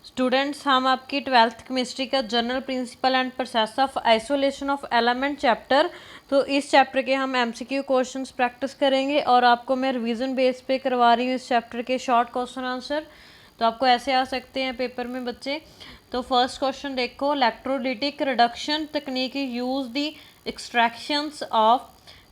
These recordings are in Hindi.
स्टूडेंट्स, हम आपकी 12th केमिस्ट्री का general principle and process of isolation of element chapter, तो इस चैप्टर के हम एमसीक्यू क्वेश्चंस प्रैक्टिस करेंगे और आपको मैं रिवीजन बेस पे करवा रही हूँ इस चैप्टर के शॉर्ट क्वेश्चन आंसर। तो आपको ऐसे आ सकते हैं पेपर में बच्चे। तो फर्स्ट क्वेश्चन देखो, इलेक्ट्रोलिटिक रिडक्शन तकनीक यूज़ दी एक्सट्रैक्शंस ऑफ,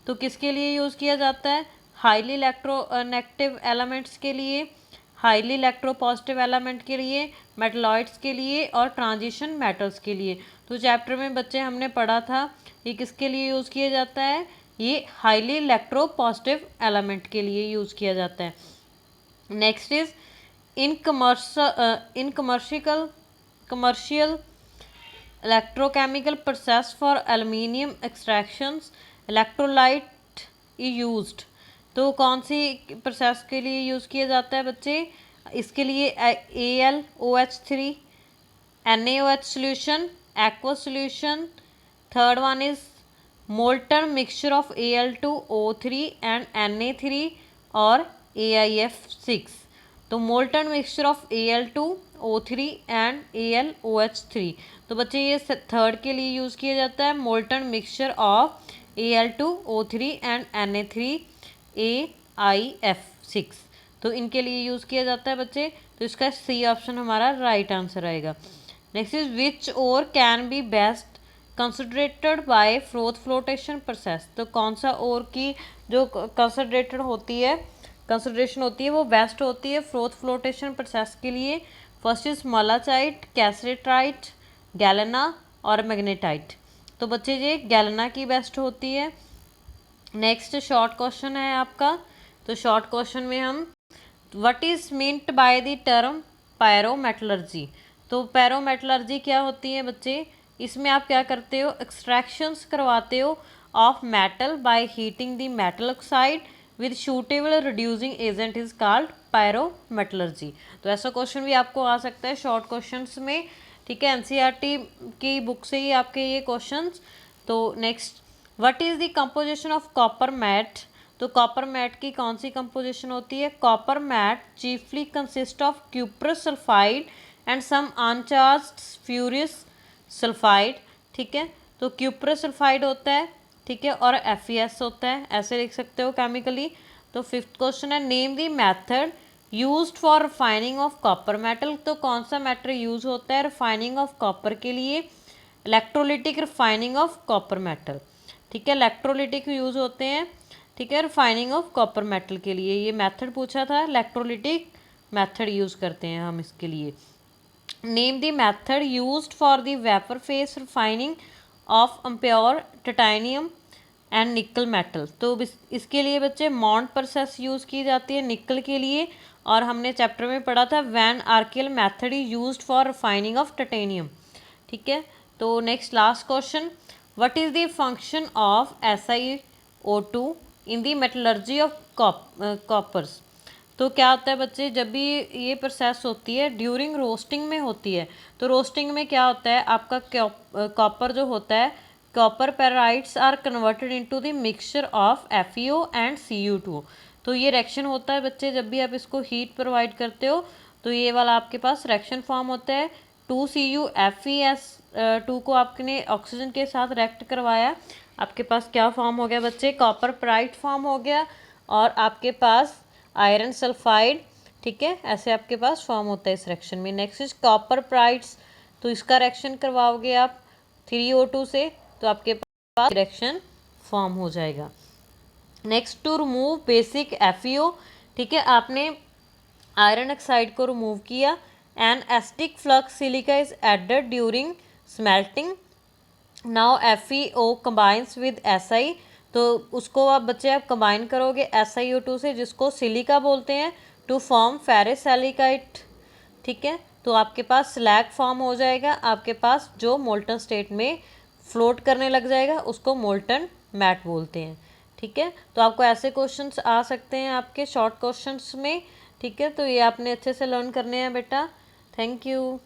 तो किसके लिए यूज़ किया जाता है? हाईली इलेक्ट्रोनेगेटिव एलिमेंट्स के लिए, हाईली इलेक्ट्रोपॉजिटिव एलिमेंट के लिए, मेटलॉइड्स के लिए और ट्रांजिशन मेटल्स के लिए। तो चैप्टर में बच्चे हमने पढ़ा था ये किसके लिए यूज़ किया जाता है? ये हाईली इलेक्ट्रोपॉजिटिव एलिमेंट के लिए यूज़ किया जाता है। Next is in commercial electrochemical process for aluminium extractions electrolyte used, तो कौन सी प्रोसेस के लिए यूज़ किया जाता है बच्चे? इसके लिए AlOH3, NaOH solution, aqua solution. Third one is molten mixture of Al2O3 and Na3 और AiF6। तो molten mixture of Al2O3 and AlOH3, तो बच्चे ये थर्ड के लिए यूज़ किया जाता है, molten mixture of Al2O3 and Na3 AiF6, तो इनके लिए यूज़ किया जाता है बच्चे। तो इसका सी ऑप्शन हमारा राइट आंसर आएगा। Next is which ore can be best concentrated by froth flotation process, तो कौन सा और की जो कंसनट्रेटेड होती है, कंसनट्रेशन होती है वो बेस्ट होती है फ्रोथ फ्लोटेशन प्रोसेस के लिए? फर्स्ट इज मोलाचाइट, कैसेट्राइट, गैलेना और मैग्नेटाइट। तो बच्चे ये गैलेना की बेस्ट होती है। नेक्स्ट शॉर्ट क्वेश्चन है आपका। तो शॉर्ट क्वेश्चन में हम what is meant by the term pyrometallurgy, तो पायरोमेटलर्जी क्या होती है बच्चे? इसमें आप क्या करते हो? एक्सट्रैक्शंस करवाते हो of metal by heating the metal oxide with suitable reducing agent is called pyrometallurgy. तो ऐसा क्वेश्चन भी आपको आ सकता है शॉर्ट क्वेश्चंस में, ठीक है, एनसीईआरटी की बुक से ही आपके ये क्वेश्चंस। तो next, what is the composition of copper matte, तो कॉपर मैट की कौन सी कंपोजिशन होती है? Copper matte chiefly consist of cuprous sulphide and some uncharged ferrous sulphide, ठीक है, तो क्यूप्रस सल्फाइड होता है, ठीक है, और FeS होता है, ऐसे लिख सकते हो केमिकली। तो फिफ्थ क्वेश्चन है name the method used for refining of copper metal, तो कौन सा मेथड यूज होता है रिफाइनिंग ऑफ कॉपर के लिए? Electrolytic refining of copper metal, ठीक है, इलेक्ट्रोलिटिक यूज होते हैं, ठीक है, रिफाइनिंग ऑफ कॉपर मेटल के लिए। ये मेथड पूछा था, इलेक्ट्रोलिटिक मेथड यूज करते हैं हम इसके लिए। Name the method used for the vapour phase refining of impure titanium and nickel metal, तो इसके लिए बच्चे मॉन्ट प्रोसेस यूज़ की जाती है निकल के लिए, और हमने चैप्टर में पढ़ा था van Arkel method used for refining of titanium, ठीक है। तो next last question, what is the function of SiO2 in the metallurgy of coppers, तो क्या होता है बच्चे जब भी ये प्रोसेस होती है ड्यूरिंग रोस्टिंग में होती है, तो रोस्टिंग में क्या होता है आपका कॉपर जो होता है, copper pyrites are converted into the mixture of FeO and Cu2, तो ये रिएक्शन होता है बच्चे जब भी आप इसको हीट प्रोवाइड करते हो, तो ये वाला आपके पास रिएक्शन फॉर्म होता है। 2Cu को आपने ऑक्सीजन के साथ रिएक्ट करवाया, आपके पास क्या फॉर्म हो गया बच्चे? कॉपर पेराइड फॉर्म हो गया, और आपके पास आयरन सल्फाइड, ठीक है, ऐसे आपके पास फॉर्म होता है इस रिएक्शन में। नेक्स्ट इज कॉपर पेराइड्स, तो इसका रिएक्शन करवाओगे आप 3O2 से, तो आपके पास रिएक्शन फॉर्म हो जाएगा। Next, to remove basic FeO, ठीक है, आपने आयरन ऑक्साइड को रिमूव किया, and acidic flux silica is added during smelting, now FeO combines with Si, तो उसको आप बच्चे आप कंबाइन करोगे SiO2 से जिसको सिलिका बोलते हैं, टू फॉर्म फेरस सिलिकाइट, ठीक है, तो आपके पास स्लैग फॉर्म हो जाएगा, आपके पास जो मोल्टन स्टेट में फ्लोट करने लग जाएगा उसको मोल्टन मैट बोलते हैं, ठीक है। तो आपको ऐसे क्वेश्चंस आ सकते हैं आपके शॉर्ट क्वेश्चंस में, ठीक है, तो ये आपने अच्छे से लर्न करने हैं बेटा। Thank you.